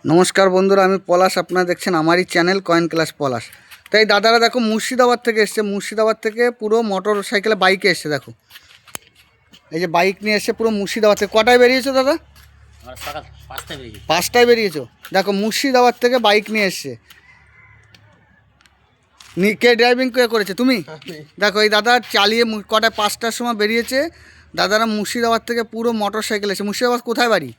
নমস্কার বন্ধুরা, আমি পলাশ। আপনারা দেখছেন আমারই চ্যানেল কয়েন ক্লাস পলাশ। তাই দাদারা দেখো মুর্শিদাবাদ থেকে এসছে, মুর্শিদাবাদ থেকে পুরো মোটর সাইকেলে বাইকে এসছে। দেখো এই যে বাইক নিয়ে এসছে পুরো মুর্শিদাবাদ থেকে। কটায় বেরিয়েছো দাদা? সকাল 5টায় বেরিয়েছো। দেখো মুর্শিদাবাদ থেকে বাইক নিয়ে এসছে। কে ড্রাইভিং করেছে? তুমি? দেখো এই দাদা চালিয়ে কটায় 5টার সময় বেরিয়েছে। দাদারা মুর্শিদাবাদ থেকে পুরো মোটর সাইকেল এসে। মুর্শিদাবাদ কোথায় বাড়ি?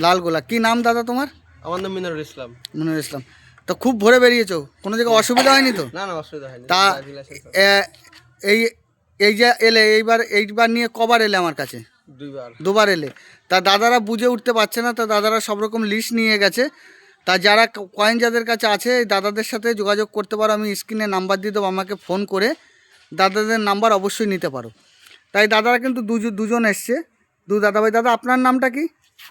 লালগোলা। কি নাম দাদা তোমার? আমার নাম মিনারুল ইসলাম। মনিরুল ইসলাম। তো খুব ভোরে বেরিয়েছো, কোনো জায়গায় অসুবিধা হয়নি তো? না অসুবিধা হয়নি। তা এই এই যে এলে এইবার নিয়ে কবার এলে আমার কাছে? দুবার এলে। তা দাদারা বুঝে উঠতে পারছে না, তা দাদারা সব রকম লিস্ট নিয়ে গেছে। তা যারা কয়েন যাদের কাছে আছে এই দাদাদের সাথে যোগাযোগ করতে পারো। আমি স্ক্রিনে নাম্বার দিয়ে দেবো, আমাকে ফোন করে দাদাদের নাম্বার অবশ্যই নিতে পারো। তাই দাদারা কিন্তু দুজন এসছে, দাদাভাই। দাদা আপনার নামটা কি?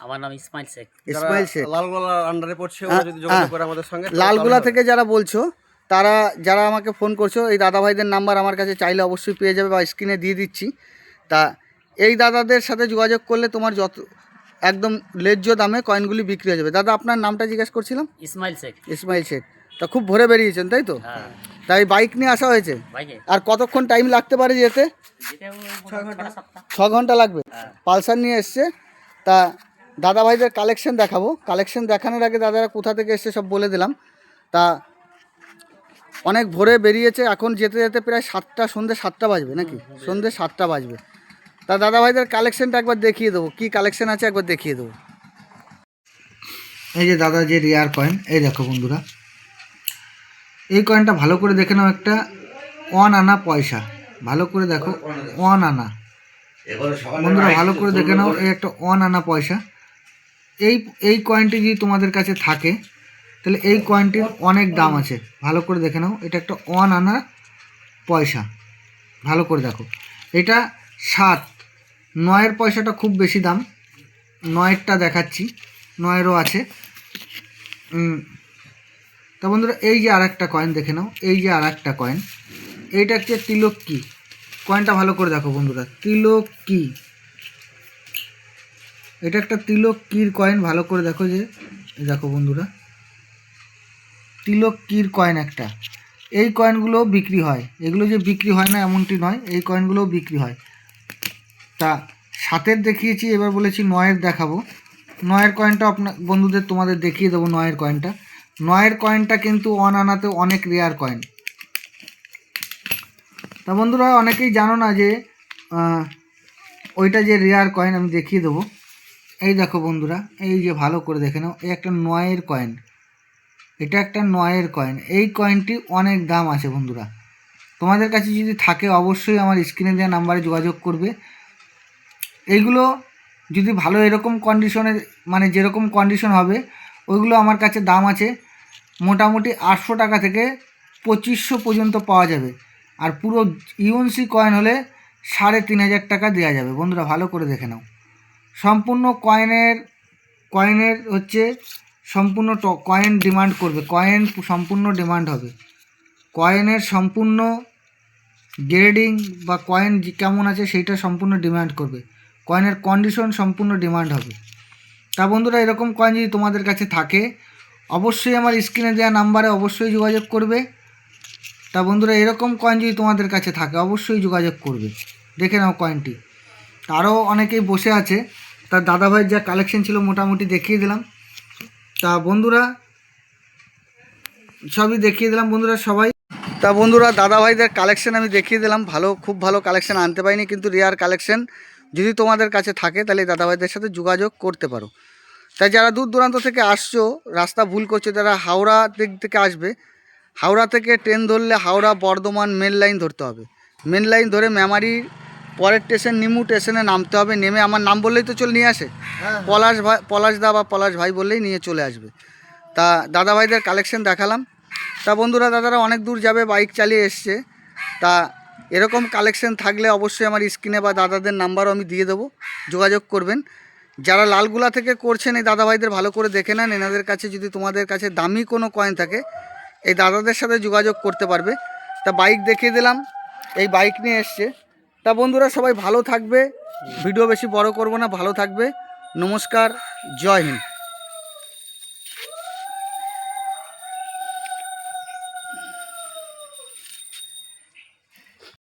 আমার নাম ইসমাইল শেখ। ইসমাইল শেখ। লালগোলা আন্ডারে পড়ছে, ওরা যদি যোগাযোগ করে আমাদের সঙ্গে। লালগোলা থেকে যারা বলছো, তারা যারা আমাকে ফোন করছো, এই দাদাভাইদের নাম্বার আমার কাছে চাইলে অবশ্যই পেয়ে যাবে, বা স্ক্রিনে দিয়ে দিচ্ছি। তা এই দাদাদের সাথে যোগাযোগ করলে তোমার একদম ন্যায্য দামে কয়েনগুলি বিক্রি হয়ে যাবে। দাদা আপনার নামটা জিজ্ঞেস করছিলাম? ইসমাইল শেখ। তা খুব ভোরে বেরিয়েছেন তাই তো? তাই বাইক নিয়ে আসা হয়েছে। আর কতক্ষণ টাইম লাগতে পারে যেতে? 6 ঘন্টা লাগবে। পালসার নিয়ে এসছে। তা দাদাভাইদের কালেকশন দেখাবো। কালেকশন দেখানোর আগে দাদারা কোথা থেকে এসছে সব বলে দিলাম। তা অনেক ভোরে বেরিয়েছে, এখন যেতে যেতে প্রায় সন্ধ্যে 7টা বাজবে নাকি? সন্ধ্যে 7টা বাজবে। তা দাদাভাইদের কালেকশনটা একবার দেখিয়ে দেবো, কী কালেকশন আছে একবার দেখিয়ে দেবো। এই যে দাদা যে রেয়ার কয়েন, এই দেখো বন্ধুরা, এই কয়েনটা ভালো করে দেখে নাও। একটা 1 আনা পয়সা, ভালো করে দেখো। 1 আনা বন্ধুরা, ভালো করে দেখে নাও। এই একটা 1 আনা পয়সা। এই কয়েনটি যদি তোমাদের কাছে থাকে তাহলে এই কয়েনটির অনেক দাম আছে। ভালো করে দেখে নাও। এটা একটা 1 আনা পয়সা, ভালো করে দেখো। এটা 7, 9-এর পয়সাটা খুব বেশি দাম। 9-এরটা দেখাচ্ছি, 9-এরও আছে। তা বন্ধুরা এই যে আর একটা কয়েন দেখে নাও। এই যে আর একটা কয়েন, এইটা হচ্ছে তিলক্কি কয়েনটা। ভালো করে দেখো বন্ধুরা, তিলক্কি। এটা একটা তিলক্কির কয়েন, ভালো করে দেখো। যে দেখো বন্ধুরা, তিলক্কির কয়েন একটা। এই কয়েনগুলো বিক্রি হয়, এগুলো যে বিক্রি হয় না এমনটি নয়, এই কয়েনগুলোও বিক্রি হয়। তা 7-এর দেখিয়েছি, এবার বলেছি 9-এর দেখাবো। 9-এর কয়েনটা বন্ধুদের তোমাদের দেখিয়ে দেবো। 9-এর কয়েনটা, 9-এর কয়েনটা কিন্তু 1 আনাতে অনেক রেয়ার কয়েন। তা বন্ধুরা অনেকেই জানো না যে ওইটা যে রেয়ার কয়েন, আমি দেখিয়ে দেবো। এই দেখো বন্ধুরা, এই যে ভালো করে দেখে নাও। এই একটা 9-এর কয়েন, এটা একটা 9-এর কয়েন। এই কয়েনটি অনেক দাম আছে বন্ধুরা। তোমাদের কাছে যদি থাকে অবশ্যই আমার স্ক্রিনে দেওয়া নাম্বারে যোগাযোগ করবে। এইগুলো যদি ভালো এরকম কন্ডিশনের, মানে যেরকম কন্ডিশন হবে ওইগুলো আমার কাছে দাম আছে মোটামুটি 800 টাকা থেকে 2500 পর্যন্ত পাওয়া যাবে। আর পুরো ইউএনসি কয়েন হলে 3500 টাকা দেওয়া যাবে। বন্ধুরা ভালো করে দেখে নাও। সম্পূর্ণ কয়েনের হচ্ছে সম্পূর্ণ কয়েন ডিমান্ড করবে। কয়েন সম্পূর্ণ ডিমান্ড হবে। কয়েনের সম্পূর্ণ গ্রেডিং বা কয়েন কেমন আছে সেইটা সম্পূর্ণ ডিমান্ড করবে। কয়েনের কন্ডিশন সম্পূর্ণ ডিমান্ড হবে। তা বন্ধুরা এরকম কয়েন যদি তোমাদের কাছে থাকে অবশ্যই আমার স্ক্রিনে দেওয়া নাম্বারে অবশ্যই যোগাযোগ করবে। তা বন্ধুরা এরকম কয়েন যদি তোমাদের কাছে থাকে অবশ্যই যোগাযোগ করবে। দেখে নাও কয়েনটি। আরও অনেকেই বসে আছে। তার দাদাভাইয়ের যা কালেকশন ছিল মোটামুটি দেখিয়ে দিলাম। তা বন্ধুরা সবই দেখিয়ে দিলাম বন্ধুরা সবাই। তা বন্ধুরা দাদাভাইদের কালেকশন আমি দেখিয়ে দিলাম। খুব ভালো কালেকশন আনতে পারিনি, কিন্তু রেয়ার কালেকশন যদি তোমাদের কাছে থাকে তাহলে দাদাভাইদের সাথে যোগাযোগ করতে পারো। তাই যারা দূর দূরান্ত থেকে আসছো, রাস্তা ভুল করছো, যারা হাওড়া দিক থেকে আসবে, হাওড়া থেকে ট্রেন ধরলে হাওড়া বর্ধমান মেন লাইন ধরতে হবে। মেন লাইন ধরে মেমারি পরের স্টেশন নিমু স্টেশনে নামতে হবে। নেমে আমার নাম বললেই তো নিয়ে আসে, পলাশদা বা পলাশ ভাই বললেই নিয়ে চলে আসবে। তা দাদাভাইদের কালেকশন দেখালাম। তা বন্ধুরা দাদারা অনেক দূর যাবে, বাইক চালিয়ে এসছে। তা এরকম কালেকশন থাকলে অবশ্যই আমার স্ক্রিনে বা দাদাদের নাম্বারও আমি দিয়ে দেবো, যোগাযোগ করবেন। যারা লালগোলা থেকে করছেন এই দাদাভাইদের ভালো করে দেখে নেন। এনাদের কাছে যদি তোমাদের কাছে দামি কোনো কয়েন থাকে এই দাদাদের সাথে যোগাযোগ করতে পারবে। তা বাইক দেখিয়ে দিলাম, এই বাইক নিয়ে এসছে। তা বন্ধুরা সবাই ভালো থাকবে, ভিডিও বেশি বড় করব না, ভালো থাকবে। নমস্কার, জয় হিন্দ।